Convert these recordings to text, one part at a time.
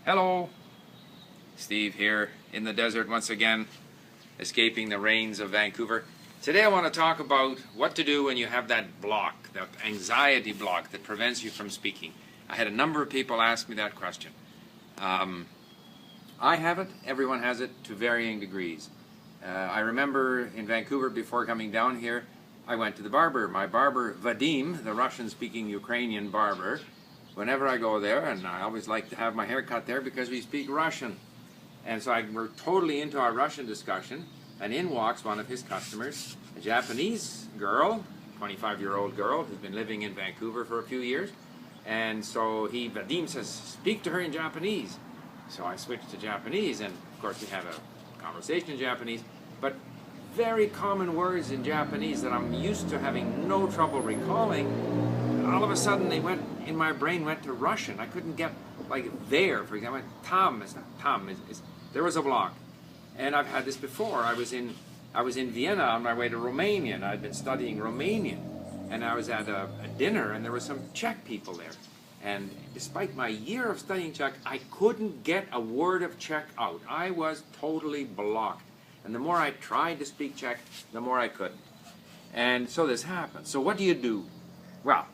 Hello, Steve here in the desert once again, escaping the rains of Vancouver. Today I want to talk about what to do when you have that block, that anxiety block that prevents you from speaking. I had a number of people ask me that question. I have it, everyone has it to varying degrees. I remember in Vancouver before coming down here, I went to the barber. My barber, Vadim, the Russian-speaking Ukrainian barber, whenever I go there, and I always like to have my hair cut there because we speak Russian. And so we're totally into our Russian discussion, and in walks one of his customers, a Japanese girl, 25-year-old girl who's been living in Vancouver for a few years. And so Vadim says, speak to her in Japanese. So I switched to Japanese, and of course we had a conversation in Japanese, but very common words in Japanese that I'm used to having no trouble recalling, all of a sudden they went, in my brain went to Russian. I couldn't get, like there, for example, tam is not, tam is there was a block. And I've had this before. I was in Vienna on my way to Romania, and I'd been studying Romanian. And I was at a dinner, and there were some Czech people there. And despite my year of studying Czech, I couldn't get a word of Czech out. I was totally blocked. And the more I tried to speak Czech, the more I couldn't. And so this happened. So what do you do? Well,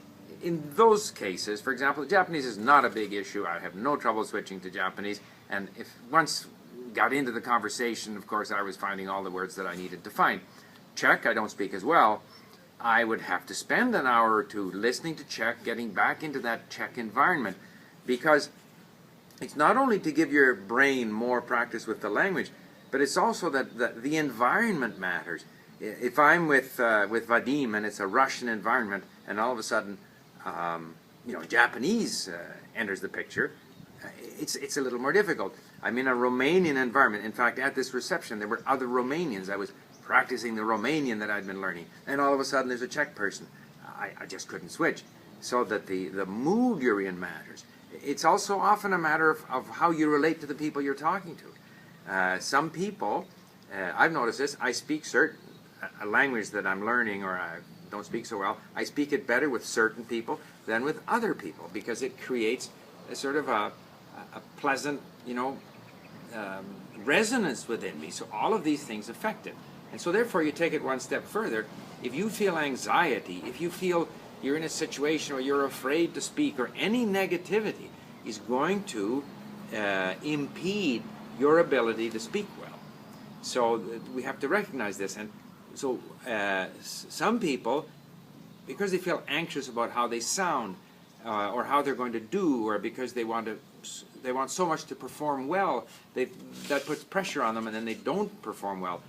in those cases, for example, Japanese is not a big issue. I have no trouble switching to Japanese. And if once got into the conversation, of course, I was finding all the words that I needed to find. Czech, I don't speak as well. I would have to spend an hour or two listening to Czech, getting back into that Czech environment, because it's not only to give your brain more practice with the language, but it's also that the environment matters. If I'm with Vadim and it's a Russian environment, and all of a sudden, Japanese enters the picture, it's a little more difficult. I'm in a Romanian environment. In fact, at this reception, there were other Romanians. I was practicing the Romanian that I'd been learning, and all of a sudden there's a Czech person. I just couldn't switch. So that the mood you're in matters. It's also often a matter of how you relate to the people you're talking to. Some people, I've noticed this, I speak a language that I'm learning or I don't speak so well, I speak it better with certain people than with other people because it creates a sort of a pleasant, resonance within me. So all of these things affect it. And so therefore you take it one step further. If you feel anxiety, if you feel you're in a situation where you're afraid to speak or any negativity is going to impede your ability to speak well. So we have to recognize this. And so some people, because they feel anxious about how they sound or how they're going to do, or because they want so much to perform well, that puts pressure on them and then they don't perform well.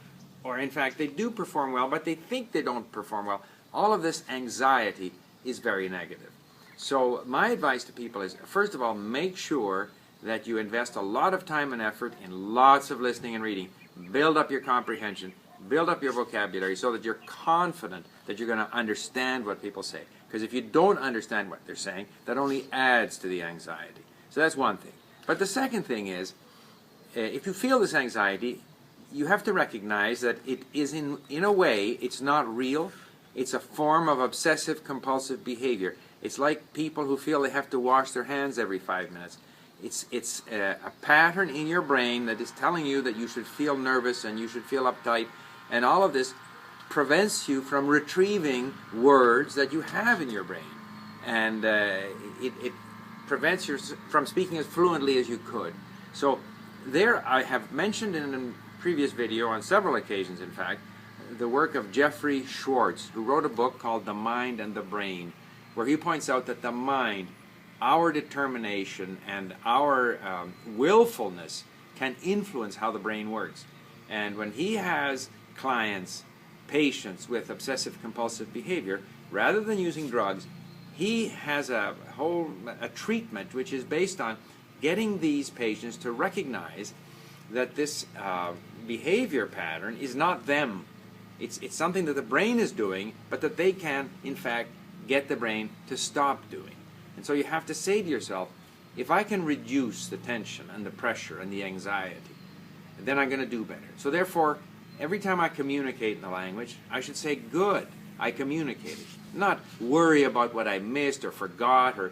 Or in fact, they do perform well, but they think they don't perform well. All of this anxiety is very negative. So my advice to people is, first of all, make sure that you invest a lot of time and effort in lots of listening and reading. Build up your comprehension, build up your vocabulary so that you're confident that you're going to understand what people say. Because if you don't understand what they're saying, that only adds to the anxiety. So that's one thing. But the second thing is, if you feel this anxiety, you have to recognize that it is in a way, it's not real. It's a form of obsessive compulsive behavior. It's like people who feel they have to wash their hands every 5 minutes. It's a pattern in your brain that is telling you that you should feel nervous and you should feel uptight, and all of this prevents you from retrieving words that you have in your brain, and it prevents you from speaking as fluently as you could. So there I have mentioned in a previous video on several occasions, in fact, the work of Jeffrey Schwartz, who wrote a book called The Mind and the Brain, where he points out that the mind, our determination and our willfulness can influence how the brain works. And when he has clients, patients with obsessive compulsive behavior, rather than using drugs, he has a treatment which is based on getting these patients to recognize that this behavior pattern is not them. It's something that the brain is doing, but that they can, in fact, get the brain to stop doing. And so you have to say to yourself, if I can reduce the tension and the pressure and the anxiety, then I'm going to do better. So therefore, every time I communicate in the language, I should say, good, I communicated. Not worry about what I missed or forgot or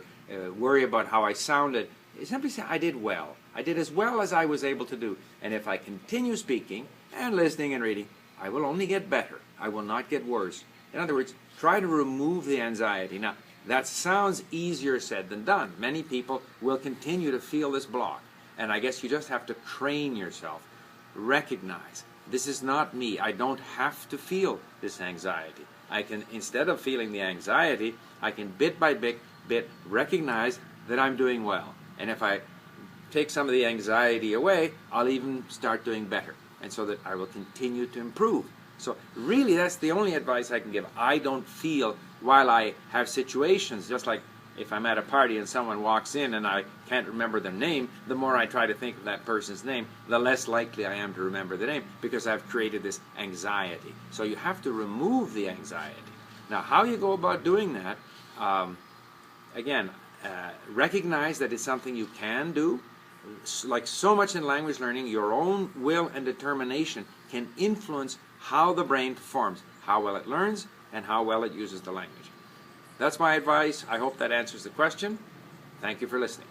worry about how I sounded. Simply say, I did well. I did as well as I was able to do. And if I continue speaking and listening and reading, I will only get better. I will not get worse. In other words, try to remove the anxiety. Now, that sounds easier said than done. Many people will continue to feel this block. And I guess you just have to train yourself. Recognize, this is not me. I don't have to feel this anxiety. I can, instead of feeling the anxiety, I can bit by bit recognize that I'm doing well. And if I take some of the anxiety away, I'll even start doing better. And so that I will continue to improve. So really, that's the only advice I can give. I don't feel while I have situations, just like if I'm at a party and someone walks in and I can't remember their name, the more I try to think of that person's name, the less likely I am to remember the name, because I've created this anxiety. So you have to remove the anxiety. Now, how you go about doing that, again, recognize that it's something you can do. Like so much in language learning, your own will and determination can influence how the brain performs, how well it learns, and how well it uses the language. That's my advice. I hope that answers the question. Thank you for listening.